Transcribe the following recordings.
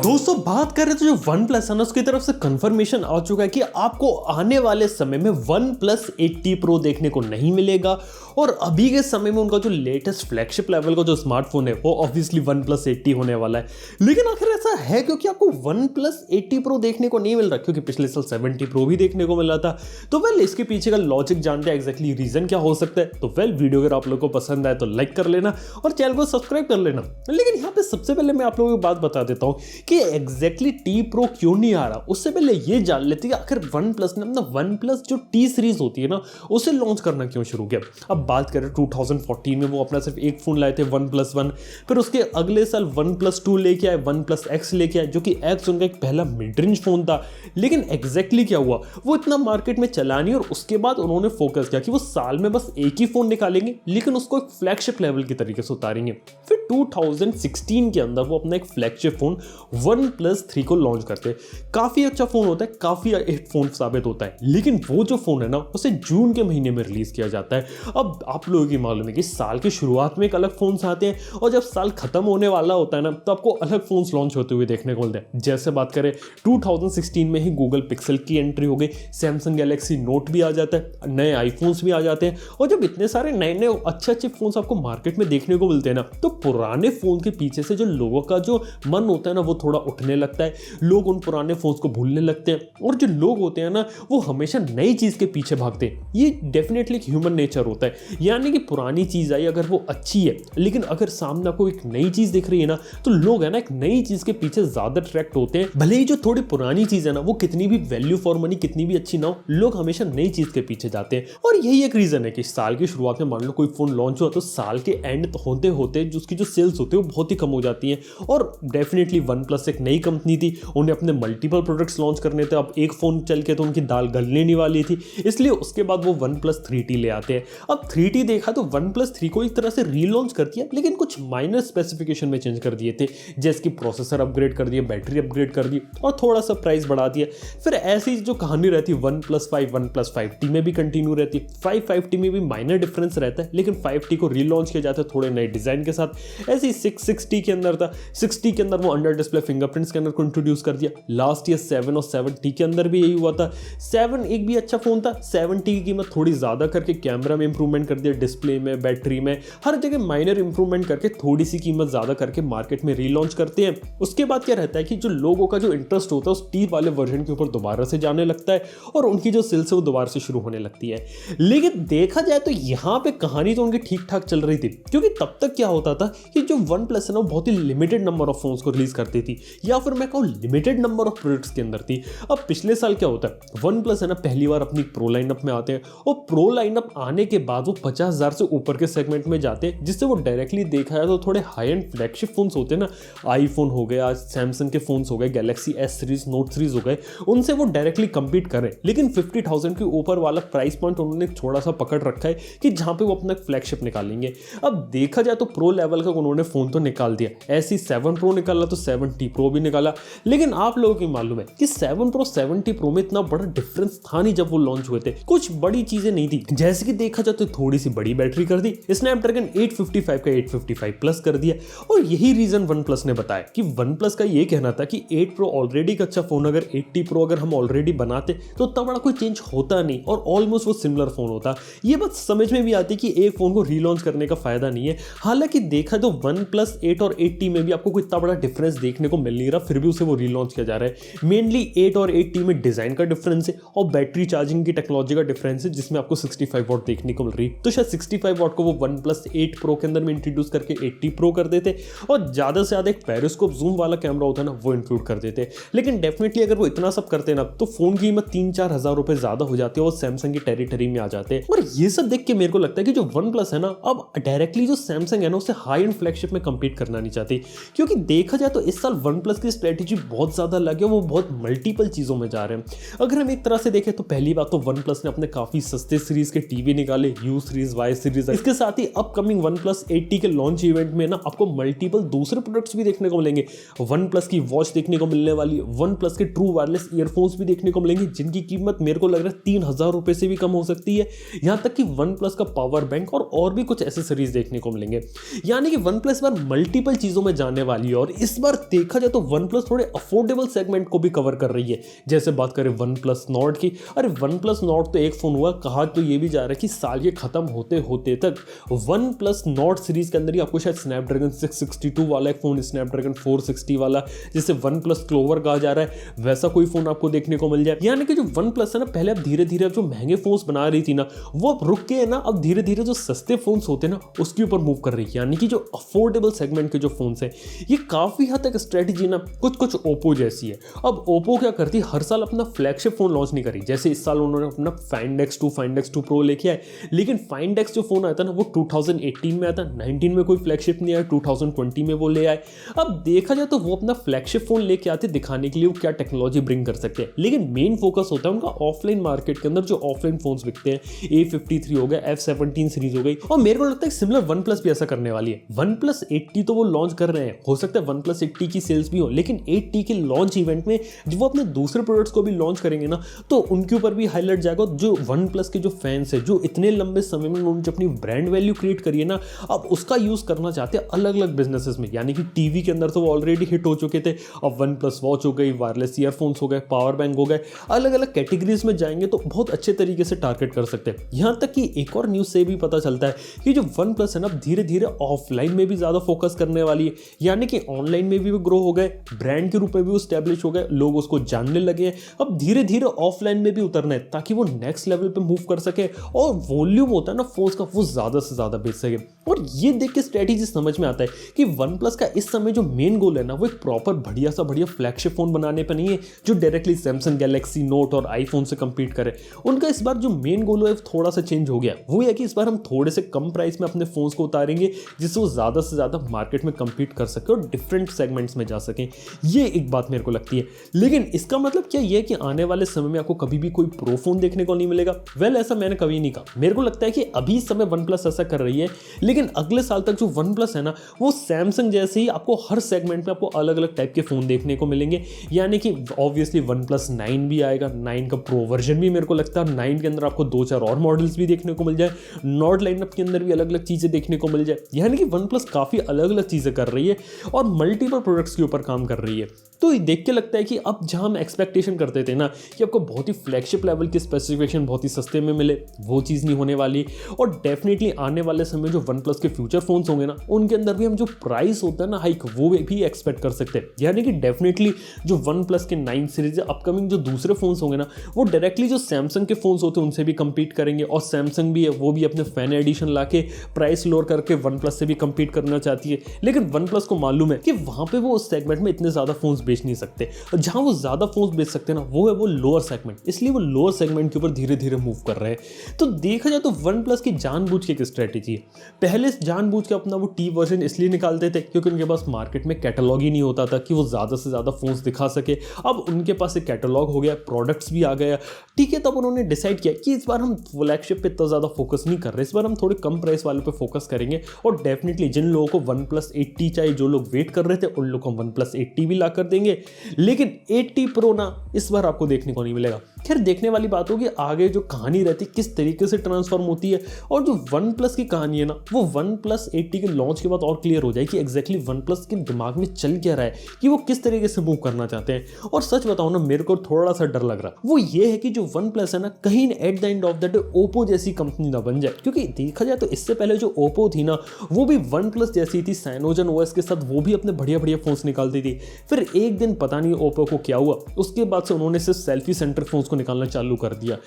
दोस्तों बात करें तो जो वन प्लस है ना उसकी तरफ से कंफर्मेशन आ चुका है कि आपको आने वाले समय में वन प्लस 80 प्रो देखने को नहीं मिलेगा। और अभी के समय में उनका जो लेटेस्ट फ्लैगशिप लेवल का जो स्मार्टफोन है वो ऑब्वियसली वन प्लस 80 होने वाला है। लेकिन आखिर ऐसा है क्योंकि आपको वन प्लस 80 प्रो देखने को नहीं मिल रहा, क्योंकि पिछले साल 70 प्रो भी देखने को मिला था। तो वेल इसके पीछे का लॉजिक जानते हैं एग्जैक्टली रीजन क्या हो सकता है। तो वेल वीडियो अगर आप लोगों को पसंद आए तो लाइक कर लेना और चैनल को सब्सक्राइब कर लेना। लेकिन यहाँ पे सबसे पहले मैं आप लोगों को बात बता देता हूँ कि एग्जैक्टली टी प्रो क्यों नहीं आ रहा। उससे पहले ये जान लेते हैं कि आखिर वन प्लस ने अपना वन प्लस जो टी सीरीज होती है ना उसे लॉन्च करना क्यों शुरू किया। अब बात करें 2014 में वो अपना सिर्फ एक फोन लाए थे वन प्लस वन, फिर उसके अगले साल वन प्लस टू लेके आए, वन प्लस एक्स लेके आए, जो कि एक्स उनका एक पहला मिड रेंज फोन था। लेकिन एग्जैक्टली क्या हुआ, वो इतना मार्केट में चला नहीं और उसके बाद उन्होंने फोकस किया कि वो साल में बस एक ही फोन निकालेंगे लेकिन उसको एक फ्लैगशिप लेवल की तरीके से उतारेंगे। फिर 2016 के अंदर वो अपना एक flagship phone one plus three को लॉन्च करते हैं। काफी अच्छा फोन होता है, काफी हिट फोन साबित होता है, लेकिन वो जो फोन है ना उसे जून के महीने में रिलीज किया जाता है। अब आप लोगों की मालूम है कि साल की शुरुआत में एक अलग फोन्स आते हैं और जब साल खत्म होने वाला होता है ना तो आपको अलग फोन्स लॉन्च होते हुए देखने को मिलते हैं। जैसे बात करें 2016 में ही गूगल पिक्सल की एंट्री हो गई, सैमसंग गैलेक्सी नोट भी आ जाता है, नए आईफोन्स भी आ जाते हैं। और जब इतने सारे नए नए अच्छे अच्छे फोन्स आपको मार्केट में देखने को मिलते हैं ना तो पुराने फोन के पीछे से जो लोगों का जो मन होता है ना वो थोड़ा उठने लगता है। लोग उन पुराने फोन्स को भूलने लगते हैं और जो लोग होते हैं ना वो हमेशा नई चीज के पीछे भागते हैं। ये डेफिनेटली एक ह्यूमन नेचर होता है, यानी कि पुरानी चीज आई अगर वो अच्छी है लेकिन अगर सामने को एक नई चीज दिख रही है ना तो लोग है ना एक नई चीज के पीछे ज्यादा अट्रैक्ट होते हैं। भले ही जो थोड़ी पुरानी चीज है ना वो कितनी भी वैल्यू फॉर मनी कितनी भी अच्छी ना हो, लोग हमेशा नई चीज के पीछे जाते हैं। और यही एक रीजन है कि साल की शुरुआत में मान लो कोई फोन लॉन्च हुआ तो साल के एंड होते होते जो उसकी जो सेल्स होते हैं वो बहुत ही कम हो जाती है। और डेफिनेटली वन प्लस एक नई कंपनी थी, उन्हें अपने मल्टीपल प्रोडक्ट्स लॉन्च करने थे। अब एक फोन चल के तो उनकी दाल गलने नहीं वाली थी, इसलिए उसके बाद वो वन प्लस 3T ले आते हैं। अब 3T देखा तो वन प्लस 3 को एक तरह से रीलॉन्च कर दिया लेकिन कुछ माइनर स्पेसिफिकेशन में चेंज कर दिए थे, जैसे कि प्रोसेसर अपग्रेड कर दिया, बैटरी अपग्रेड कर दी और थोड़ा सा प्राइस बढ़ा दिया। फिर ऐसी जो कहानी रहती है वन प्लस 5T में भी कंटिन्यू रहती है। 5T में भी माइनर डिफरेंस रहता है लेकिन 5T को रीलॉन्च किया जाता है थोड़े नए डिजाइन के साथ। ऐसे ही 660 के अंदर था, 60 के अंदर वो अंडर डिस्प्ले फिंगरप्रिंट्स के अंदर को इंट्रोड्यूस कर दिया। लास्ट ईयर 7 और 7T के अंदर भी यही हुआ था। 7 एक भी अच्छा फोन था, 7T की कीमत थोड़ी ज्यादा करके कैमरा में इंप्रूवमेंट कर दिया, डिस्प्ले में, बैटरी में, हर जगह माइनर इंप्रूवमेंट करके थोड़ी सी कीमत ज्यादा करके मार्केट में रीलॉन्च करते हैं। उसके बाद क्या रहता है कि जो लोगों का जो इंटरेस्ट होता है उस टी वाले वर्जन के ऊपर दोबारा से जाने लगता है और उनकी जो सेल्स है वो दोबारा से शुरू होने लगती है। लेकिन देखा जाए तो यहाँ पे कहानी तो उनकी ठीक ठाक चल रही थी, क्योंकि तब तक क्या होता था कि जो वन प्लस है ना बहुत ही लिमिटेड नंबर ऑफ फोन्स को रिलीज करती थी, या फिर मैं कहूँ लिमिटेड नंबर ऑफ प्रोडक्ट्स के अंदर थी। अब पिछले साल क्या होता है, वन प्लस है ना पहली बार अपनी प्रो लाइनअप में आते हैं और प्रो लाइनअप आने के बाद वो 50,000 से ऊपर के सेगमेंट में जाते हैं, जिससे वो डायरेक्टली देखा जाए तो थोड़े हाई एंड फ्लैगशिप फोन्स होते हैं ना, आईफोन हो गया, सैमसंग के फोन्स हो गए, Galaxy S series, note series हो गए, उनसे वो डायरेक्टली कंपीट करें। लेकिन 50,000 के ऊपर वाला प्राइस पॉइंट उन्होंने थोड़ा सा पकड़ रखा है कि जहां पे वो अपना फ्लैगशिप निकालेंगे। अब देखा जाए तो प्रो लेवल का उन्होंने फोन तो निकाल दिया, ऐसी 7 प्रो निकाला तो 7T प्रो भी निकाला। लेकिन आप लोगों की मालूम है कि 7 प्रो 7T प्रो में इतना बड़ा डिफरेंस था नहीं जब वो लॉन्च हुए थे, कुछ बड़ी चीजें नहीं थी। जैसे कि देखा जाए तो थोड़ी सी बड़ी बैटरी कर दी, स्नैपड्रैगन 855 का 855 प्लस कर दिया। और यही रीजन वन प्लस ने बताया कि वन प्लस का ये कहना था कि 8 प्रो ऑलरेडी एक अच्छा फोन, अगर 80 प्रो अगर हम ऑलरेडी बनाते तो उतना बड़ा कोई चेंज होता नहीं और ऑलमोस्ट वो सिमिलर फोन होता। ये बात समझ में भी आती कि एक फोन को रीलॉन्च करने का फायदा नहीं है। हालांकि देखा तो वन प्लस 8 और 8T में भी आपको कोई इतना बड़ा डिफरेंस देखने को मिल नहीं रहा, फिर भी उसे वो रीलॉन्च किया जा रहा है। मेनली 8 और 8T में डिजाइन का डिफरेंस है और बैटरी चार्जिंग की टेक्नोलॉजी का डिफरेंस है, जिसमें आपको 65 वॉट देखने को मिल रही है। तो शायद 65 वॉट को वो वन प्लस 8 प्रो के अंदर में इंट्रोड्यूस करके 80 प्रो कर देते और ज्यादा से ज्यादा एक पेरिस्कोप जूम वाला कैमरा होता है ना वो इंक्लूड कर देते। लेकिन डेफिनेटली अगर वो इतना सब करते ना तो फोन की कीमत 3-4 हजार रुपए ज्यादा हो जाती है और सैमसंग की टेरिटरी में आ जाते हैं। और ये सब देख के मेरे को लगता है कि जो वन प्लस है ना अब डायरेक्टली जो सैमसंग है ना उससे हाई एंड फ्लैगशिप में कंपीट करना नहीं चाहती, क्योंकि देखा जाए तो इस साल वन प्लस की की स्ट्रेटेजी बहुत ज़्यादा अलग है, वो बहुत मल्टीपल चीज़ों में जा रहे हैं। अगर हम एक तरह से देखें तो पहली बात तो वन प्लस ने अपने काफ़ी सस्ते सीरीज़ के टीवी निकाले, यू सीरीज़, वाई सीरीज़। इसके साथ ही अपकमिंग वन प्लस 80 के लॉन्च इवेंट में ना आपको मल्टीपल दूसरे प्रोडक्ट्स भी देखने को मिलेंगे। वन प्लस की वॉच देखने को मिलने वाली है, वन प्लस के ट्रू वायरलेस ईयरफोन्स भी देखने को मिलेंगे जिनकी कीमत मेरे को लग रहा है 3000 रुपये से भी कम हो सकती है। यहाँ तक कि वन प्लस का पावर बैंक और भी कुछ एसेसरीज देखने को मिलेंगे। यानी कि वन प्लस बार मल्टीपल चीज़ों में जाने वाली है। और इस बार देखा जाए तो वन प्लस थोड़े अफोर्डेबल सेगमेंट को भी कवर कर रही है। जैसे बात करें वन प्लस नॉर्ड की, अरे वन प्लस नॉर्ड तो एक फ़ोन हुआ, कहा तो ये भी जा रहा है कि साल के ख़त्म होते होते तक वन प्लस नॉर्ड सीरीज़ के अंदर ही आपको शायद स्नैपड्रैगन 662 वाला एक फ़ोन, स्नैपड्रैगन 460 वाला, जिसे वन प्लस क्लोवर कहा जा रहा है, वैसा कोई फ़ोन आपको देखने को मिल जाए। यानी कि जो वन प्लस है ना, पहले अब धीरे धीरे जो महंगे फ़ोन्स बना रही थी ना, वो अब रुक के ना अब धीरे धीरे जो सस्ते फ़ोन्स होते हैं ना उसके ऊपर मूव कर रही है। यानी कि जो अफोर्डेबल सेगमेंट के जो फ़ोन्स हैं, ये काफ़ी हद तक स्ट्रेटजी ना कुछ ओप्पो जैसी है। अब ओप्पो क्या करती, हर साल अपना फ्लैगशिप फ़ोन लॉन्च नहीं करी। जैसे इस साल उन्होंने अपना फाइंड X2 प्रो लेके आए, लेकिन फाइंड X जो फ़ोन आया था ना वो 2018 में आया था, 19 में कोई फ्लैगशिप नहीं आया, 2020 में वो ले आए। अब देखा जाए तो वो अपना फ्लैगशिप फ़ोन लेके आते दिखाने के लिए वो क्या टेक्नोलॉजी ब्रिंग कर सकते हैं, लेकिन मेन फोकस होता है उनका ऑफलाइन मार्केट के अंदर जो ऑफलाइन फोन्स बिकते हैं। A53 हो गया, F17 सीरीज हो गई, और मेरे को लगता है सिमिलर वन प्लस भी ऐसा करने वाली है। वन प्लस 80 तो वो लॉन्च कर रहे हैं, हो सकता है वन प्लस 80 की सेल्स भी हो, लेकिन 80 के लॉन्च इवेंट में जब वो अपने दूसरे प्रोडक्ट्स को भी लॉन्च करेंगे ना तो उनके ऊपर भी हाईलाइट जाएगा। जो वन प्लस के जो फैंस है, जो इतने लंबे समय में उन्होंने अपनी ब्रांड वैल्यू क्रिएट करी है ना, अब उसका यूज करना चाहते हैं अलग अलग बिजनेसेस में। यानी कि टीवी के अंदर तो वो ऑलरेडी हिट हो चुके थे, अब वन प्लस वॉच हो गई, वायरलेस ईयरफोन्स हो गए, पावर बैंक हो गए, अलग अलग कैटेगरीज में जाएंगे तो बहुत अच्छे तरीके से टारगेट कर सकते हैं। यहाँ तक कि एक और न्यूज़ से भी पता चलता है कि जो वन प्लस है ना धीरे धीरे ऑफलाइन में भी ज़्यादा फोकस करने वाली है। यानी कि ऑनलाइन में भी वो ग्रो हो गए, ब्रांड के रूप में भी वो स्टैब्लिश हो गए, लोग उसको जानने लगे हैं। अब धीरे धीरे ऑफलाइन में भी उतरना है ताकि वो नेक्स्ट लेवल पे मूव कर सके और वॉल्यूम होता है ना फोन्स का वो ज़्यादा से ज़्यादा बेच सके। और ये देख के स्ट्रेटेजी समझ में आता है कि वन प्लस का इस समय जो मेन गोल है ना वो एक प्रॉपर बढ़िया फ्लैगशिप फोन बनाने पर नहीं है जो डायरेक्टली सैमसंग गैलेक्सी नोट और आईफोन से कंपीट करे। उनका इस बार जो मेन गोल है थोड़ा सा चेंज हो गया, वो है कि इस बार हम थोड़े से कम प्राइस में अपने फोन्स को उतारेंगे जिससे वो ज़्यादा से ज़्यादा मार्केट में कंपीट कर सके और डिफरेंट सेगमेंट्स में जा सकें। ये एक बात मेरे को लगती है। लेकिन इसका मतलब क्या ये है कि आने वाले समय में आपको कभी भी कोई प्रो फोन देखने को नहीं मिलेगा? वेल, ऐसा मैंने कभी नहीं कहा। मेरे को लगता है कि अभी इस समय वन प्लस ऐसा कर रही है, लेकिन अगले साल तक जो वन प्लस है ना वो सैमसंग जैसे ही आपको हर सेगमेंट में आपको अलग अलग टाइप के फोन देखने को मिलेंगे। यानी कि ऑब्वियसली वन प्लस 9 भी आएगा, 9 का प्रो वर्जन भी मेरे को लगता है 9 के अंदर आपको 2-4 और मॉडल्स भी देखने को मिल जाए, नॉट लाइनअप के अंदर भी अलग अलग चीज़ें देखने को मिल जाए। यानी कि वन प्लस काफ़ी अलग अलग चीज़ें कर रही है और मल्टीपल प्रोडक्ट्स के ऊपर काम कर रही है। तो ये देख के लगता है कि अब जहाँ हम एक्सपेक्टेशन करते थे ना कि आपको बहुत ही फ्लैगशिप लेवल की स्पेसिफिकेशन बहुत ही सस्ते में मिले, वो चीज़ नहीं होने वाली। और डेफिनेटली आने वाले समय जो वन प्लस के फ्यूचर फोन्स होंगे ना उनके अंदर भी हम जो प्राइस होता है ना हाइक वो भी एक्सपेक्ट कर सकते हैं। यानी कि डेफिनेटली जो वन प्लस के 9 सीरीज अपकमिंग जो दूसरे फोन्स होंगे ना वो डायरेक्टली जो सैमसंग के फोन्स होते हैं उनसे भी कम्पीट करेंगे। और सैमसंग भी है वो भी अपने फैन एडिशन ला के प्राइस लोअर करके वन प्लस से भी कम्पीट करना चाहती है। लेकिन वन प्लस को मालूम है कि वहाँ पर वो उस सेगमेंट में इतने ज़्यादा फोन्स बेच नहीं सकते, और जहाँ वो ज़्यादा फोन्स बेच सकते हैं ना वो है वो लोअर सेगमेंट, इसलिए वो लोअर सेगमेंट के ऊपर धीरे धीरे मूव कर रहे हैं। तो देखा जाए तो वन प्लस की जानबूझ के एक स्ट्रेटेजी है। पहले जानबूझ के अपना वो टी वर्जन इसलिए निकालते थे क्योंकि उनके पास मार्केट में कैटलॉग ही नहीं होता था कि वो ज़्यादा से ज़्यादा फोन्स दिखा सके। अब उनके पास एक कैटलॉग हो गया, प्रोडक्ट्स भी आ गया, ठीक है। तब उन्होंने डिसाइड किया कि इस बार हम फ्लैगशिप पे इतना ज़्यादा फोकस नहीं कर रहे, इस बार हम थोड़े कम प्राइस वाले पे फोकस करेंगे। और डेफिनेटली जिन लोगों को वन प्लस 80 चाहिए, जो लोग वेट कर रहे थे, उन लोगों को वन प्लस 80 भी ला कर देंगे। लेकिन 80 प्रो ना इस बार आपको देखने को नहीं मिलेगा। खैर देखने वाली बात होगी आगे जो कहानी रहती है किस तरीके से ट्रांसफॉर्म होती है। और जो वन प्लस की कहानी है ना वो वन प्लस 80 के लॉन्च के बाद और क्लियर हो जाए कि एग्जैक्टली वन प्लस के दिमाग में चल क्या रहा है, कि वो किस तरीके से मूव करना चाहते हैं। और सच बताऊं ना मेरे को थोड़ा सा डर लग रहा है, वो ये है कि जो वन प्लस है ना कहीं at the end of the day Oppo जैसी कंपनी ना बन जाए। क्योंकि देखा जाए तो इससे पहले जो ओप्पो थी ना वो भी वन प्लस जैसी थी, साइनोजन ओएस के साथ वो भी अपने बढ़िया बढ़िया फोन्स निकालती थी। फिर एक दिन पता नहीं ओप्पो को क्या हुआ, उसके बाद से उन्होंने सिर्फ सेल्फी सेंटर फोन्स को निकालना चालू कर दिया।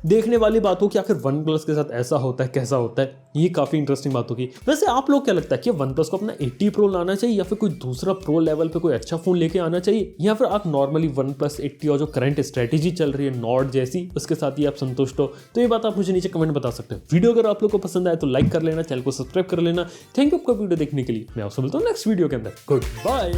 देखने वाली बात हो कि आखिर वन प्लस के साथ ऐसा होता है कैसा होता है, ये काफी इंटरेस्टिंग बात होगी। वैसे आप लोग क्या लगता है कि वन प्लस को अपना 80 प्रो लाना चाहिए या फिर कोई दूसरा प्रो लेवल पे कोई अच्छा फोन लेके आना चाहिए, या फिर आप नॉर्मली वन प्लस 80 और जो करंट स्ट्रेटेजी चल रही है नॉट जैसी उसके साथ ही आप संतुष्ट हो? तो ये बात आप मुझे नीचे कमेंट बता सकते हैं। वीडियो अगर आप लोग को पसंद आए तो लाइक कर लेना, चैनल को सब्सक्राइब कर लेना। थैंक यू आपका वीडियो देखने के लिए। मैं आपसे मिलता हूँ नेक्स्ट वीडियो के अंदर। Good bye.